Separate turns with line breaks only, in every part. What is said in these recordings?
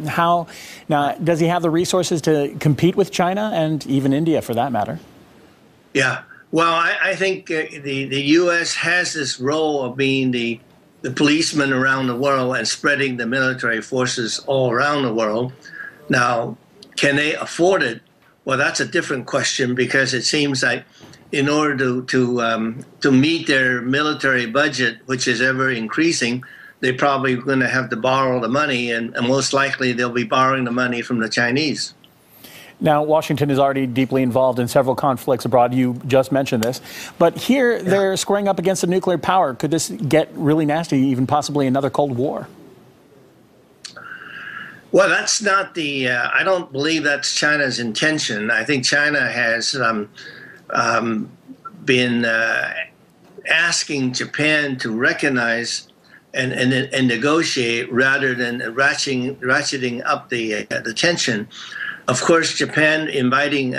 How now does he have the resources to compete with China and even India for that matter?
Yeah, well, I think the U.S. has this role of being the policeman around the world and spreading the military forces all around the world. Now, can they afford it? Well, that's a different question, because it seems like in order to meet their military budget, which is ever increasing, they're probably going to have to borrow the money, and most likely they'll be borrowing the money from the Chinese.
Now, Washington is already deeply involved in several conflicts abroad. You just mentioned this. But here they're squaring up against a nuclear power. Could this get really nasty, even possibly another Cold War?
Well, that's not the, I don't believe that's China's intention. I think China has been asking Japan to recognize and negotiate rather than ratcheting up the tension. Of course, Japan electing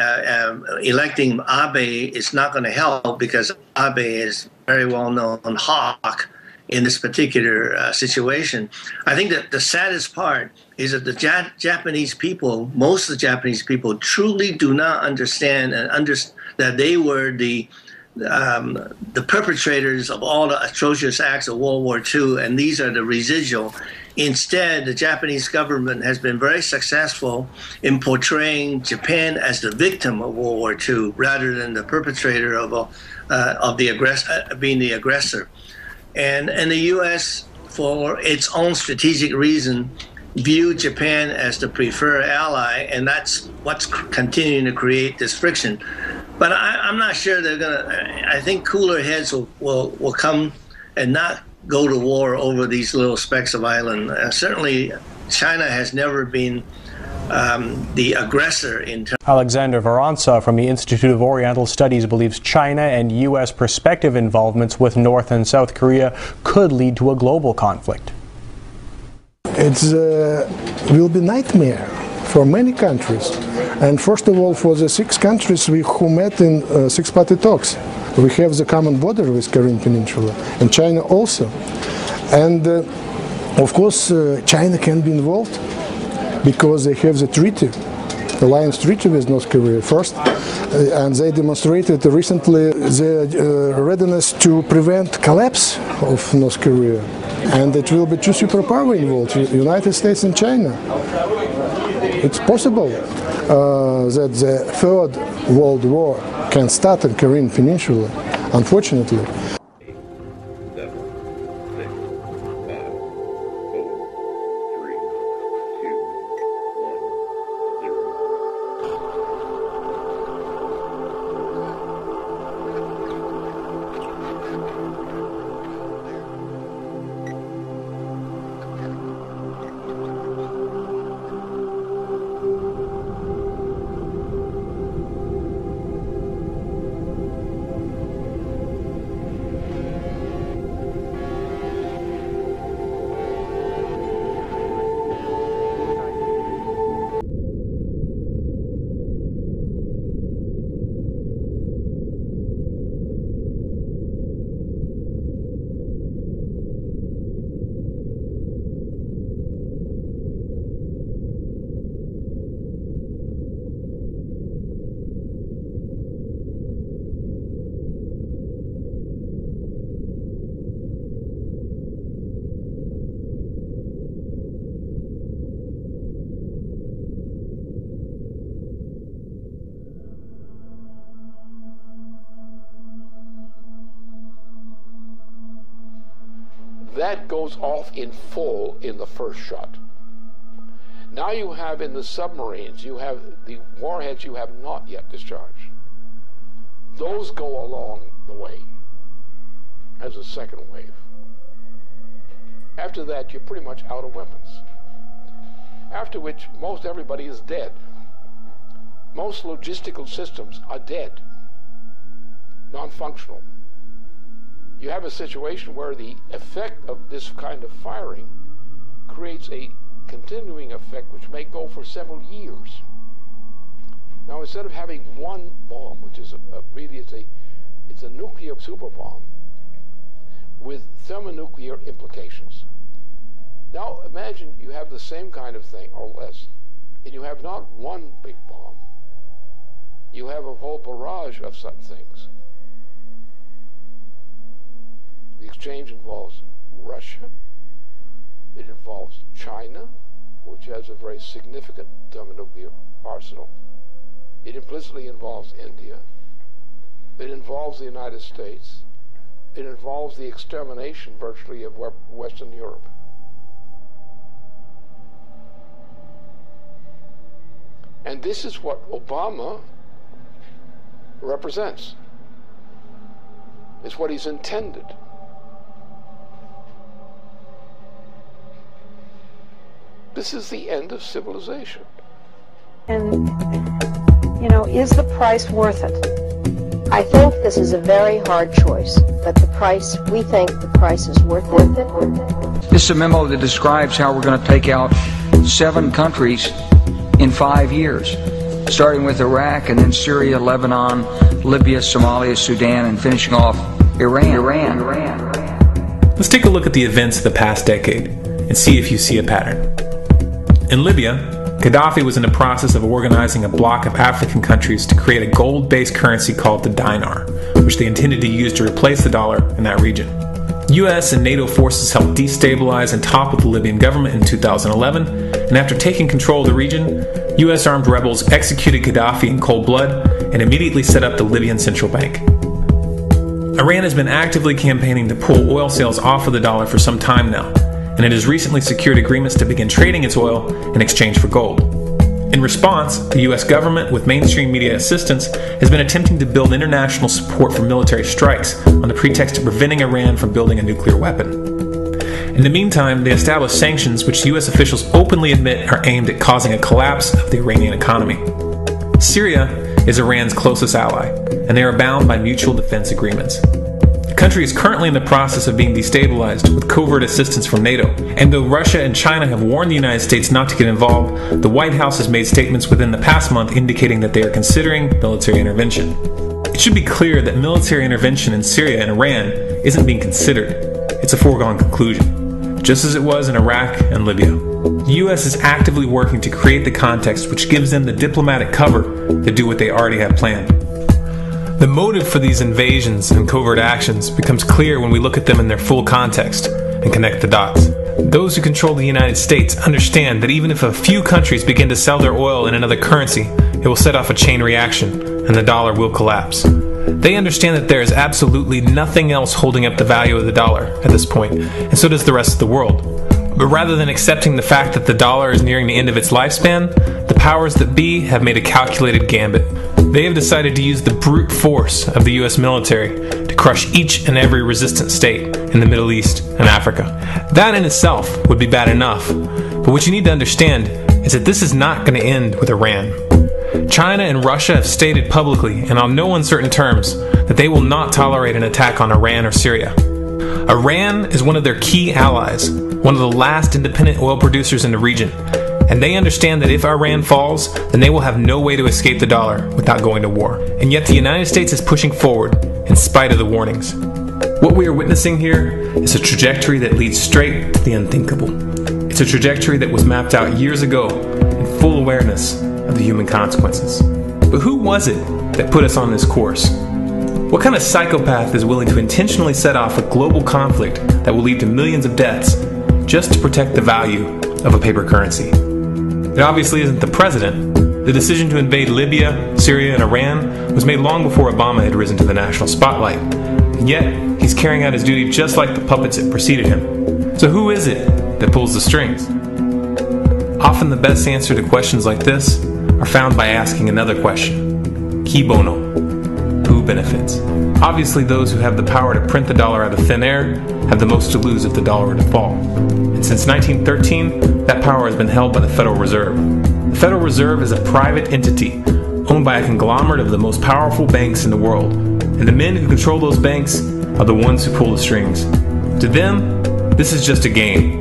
Abe is not going to help, because Abe is very well known hawk in this particular situation. I think that the saddest part is that the Japanese people, most of the Japanese people, truly do not understand that they were the perpetrators of all the atrocious acts of World War II, and these are the residual. Instead, the Japanese government has been very successful in portraying Japan as the victim of World War II rather than the perpetrator being the aggressor. And the U.S., for its own strategic reason, viewed Japan as the preferred ally, and that's what's continuing to create this friction. But I'm not sure they're going to. I think cooler heads will come and not go to war over these little specks of island. Certainly, China has never been the aggressor in terms.
Alexander Vorontsov from the Institute of Oriental Studies believes China and U.S. prospective involvements with North and South Korea could lead to a global conflict.
It will be nightmare for many countries, and first of all for the 6 countries who met in six-party talks. We have the common border with Korean Peninsula, and China also. And of course China can be involved because they have the treaty, the alliance treaty with North Korea first, and they demonstrated recently their readiness to prevent collapse of North Korea. And it will be 2 superpowers involved, United States and China. It's possible that the Third World War can start in Korean Peninsula, unfortunately.
That goes off in full in the first shot. Now you have in the submarines, you have the warheads you have not yet discharged. Those go along the way as a second wave. After that, you're pretty much out of weapons. After which, most everybody is dead. Most logistical systems are dead, non-functional. You have a situation where the effect of this kind of firing creates a continuing effect which may go for several years. Now, instead of having one bomb, which is really it's a nuclear super bomb with thermonuclear implications, Now imagine you have the same kind of thing, or less, and you have not one big bomb. You have a whole barrage of such things. The exchange involves Russia. It involves China, which has a very significant thermonuclear arsenal. It implicitly involves India. It involves the United States. It involves the extermination virtually of Western Europe. And this is what Obama represents. It's what he's intended. This is the end of civilization.
And, you know, is the price worth it?
I think this is a very hard choice, but we think the price is worth it.
This is a memo that describes how we're going to take out 7 countries in 5 years, starting with Iraq and then Syria, Lebanon, Libya, Somalia, Sudan, and finishing off Iran.
Let's take a look at the events of the past decade and see if you see a pattern. In Libya, Gaddafi was in the process of organizing a bloc of African countries to create a gold-based currency called the dinar, which they intended to use to replace the dollar in that region. US and NATO forces helped destabilize and topple the Libyan government in 2011, and after taking control of the region, US armed rebels executed Gaddafi in cold blood and immediately set up the Libyan Central Bank. Iran has been actively campaigning to pull oil sales off of the dollar for some time now, and it has recently secured agreements to begin trading its oil in exchange for gold. In response, the US government, with mainstream media assistance, has been attempting to build international support for military strikes on the pretext of preventing Iran from building a nuclear weapon. In the meantime, they established sanctions which US officials openly admit are aimed at causing a collapse of the Iranian economy. Syria is Iran's closest ally, and they are bound by mutual defense agreements. The country is currently in the process of being destabilized with covert assistance from NATO, and though Russia and China have warned the United States not to get involved, the White House has made statements within the past month indicating that they are considering military intervention. It should be clear that military intervention in Syria and Iran isn't being considered. It's a foregone conclusion, just as it was in Iraq and Libya. The US is actively working to create the context which gives them the diplomatic cover to do what they already have planned. The motive for these invasions and covert actions becomes clear when we look at them in their full context and connect the dots. Those who control the United States understand that even if a few countries begin to sell their oil in another currency, it will set off a chain reaction and the dollar will collapse. They understand that there is absolutely nothing else holding up the value of the dollar at this point, and so does the rest of the world. But rather than accepting the fact that the dollar is nearing the end of its lifespan, the powers that be have made a calculated gambit. They have decided to use the brute force of the US military to crush each and every resistant state in the Middle East and Africa. That in itself would be bad enough, but what you need to understand is that this is not going to end with Iran. China and Russia have stated publicly and on no uncertain terms that they will not tolerate an attack on Iran or Syria. Iran is one of their key allies, one of the last independent oil producers in the region, and they understand that if Iran falls, then they will have no way to escape the dollar without going to war. And yet the United States is pushing forward in spite of the warnings. What we are witnessing here is a trajectory that leads straight to the unthinkable. It's a trajectory that was mapped out years ago in full awareness of the human consequences. But who was it that put us on this course? What kind of psychopath is willing to intentionally set off a global conflict that will lead to millions of deaths just to protect the value of a paper currency? It obviously isn't the president. The decision to invade Libya, Syria, and Iran was made long before Obama had risen to the national spotlight. And yet, he's carrying out his duty just like the puppets that preceded him. So who is it that pulls the strings? Often the best answer to questions like this are found by asking another question. Qui bono? Who benefits? Obviously, those who have the power to print the dollar out of thin air have the most to lose if the dollar were to fall. And since 1913, that power has been held by the Federal Reserve. The Federal Reserve is a private entity owned by a conglomerate of the most powerful banks in the world. And the men who control those banks are the ones who pull the strings. To them, this is just a game.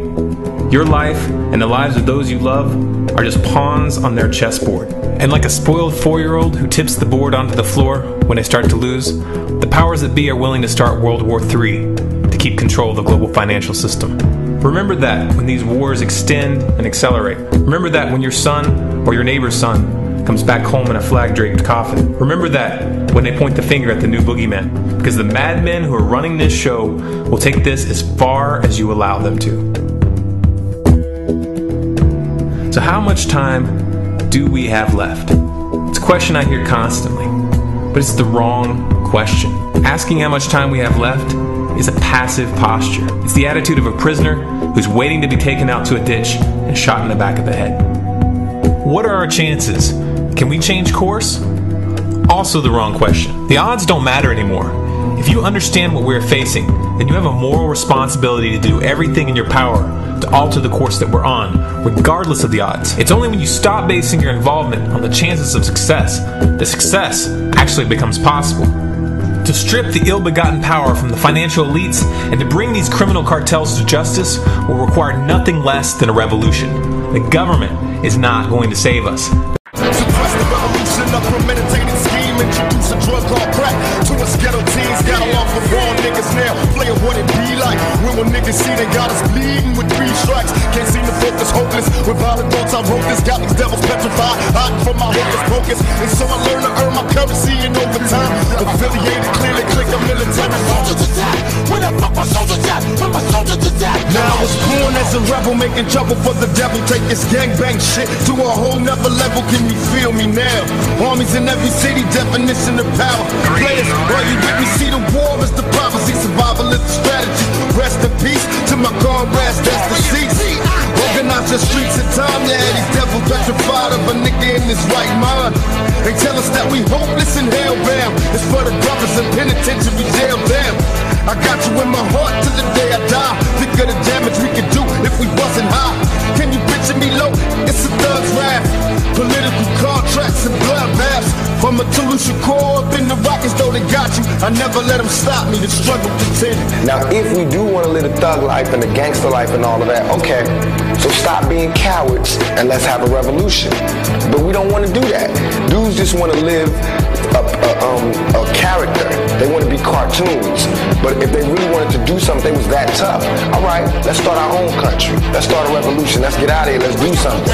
Your life and the lives of those you love are just pawns on their chessboard. And like a spoiled 4-year-old who tips the board onto the floor when they start to lose, the powers that be are willing to start World War III to keep control of the global financial system. Remember that when these wars extend and accelerate. Remember that when your son or your neighbor's son comes back home in a flag-draped coffin. Remember that when they point the finger at the new boogeyman, because the madmen who are running this show will take this as far as you allow them to. So how much time do we have left? It's a question I hear constantly, but it's the wrong question. Asking how much time we have left is a passive posture. It's the attitude of a prisoner who's waiting to be taken out to a ditch and shot in the back of the head. What are our chances? Can we change course? Also the wrong question. The odds don't matter anymore. If you understand what we're facing, then you have a moral responsibility to do everything in your power to alter the course that we're on, regardless of the odds. It's only when you stop basing your involvement on the chances of success that success actually becomes possible. To strip the ill-begotten power from the financial elites and to bring these criminal cartels to justice will require nothing less than a revolution. The government is not going to save us.
Suppress the revolution, a premeditated scheme, introduce a drug called crack to us ghetto teens, got along with raw niggas now, playing what it be like. When niggas see they got us bleeding with 3 strikes, can't seem to focus, hopeless. With violent thoughts I wrote this, got these devils petrified, hiding from my hocus pocus. And so I learned to earn my currency in overtime, affiliated clearly, click a military. Soldiers attack, when the fuck my soldiers at? When my soldiers attack? Now I was born as a rebel, making trouble for the devil, take this gangbang shit to a whole nother level. Can you feel me now? Armies in every city, definition of power. Players, while you with me, see the war is the prophecy, survival is the strategy. Rest in peace to my comrades, that's the seats. Organize the streets in time, yeah, these devils petrified of a nigga in his right mind. They tell us that we hopeless and hellbound. It's for the brothers in penitentiary jail, damn. I got you in my heart till the day I die. Think of the damage we could do if we wasn't high. Can you picture me low? It's a thug's rap. Political contracts and bloodbaths. From a Toulouse Shakur up in the Rockets, though they got you. I never let them stop me, the struggle continues.
Now, if we do want to live the thug life and the gangster life and all of that, okay, so stop being cowards and let's have a revolution. But we don't want to do that. Dudes just want to live a character. They want to be cartoons. But if they really wanted to do something, they was that tough. All right, let's start our own country. Let's start a revolution. Let's get out of here. Let's do something.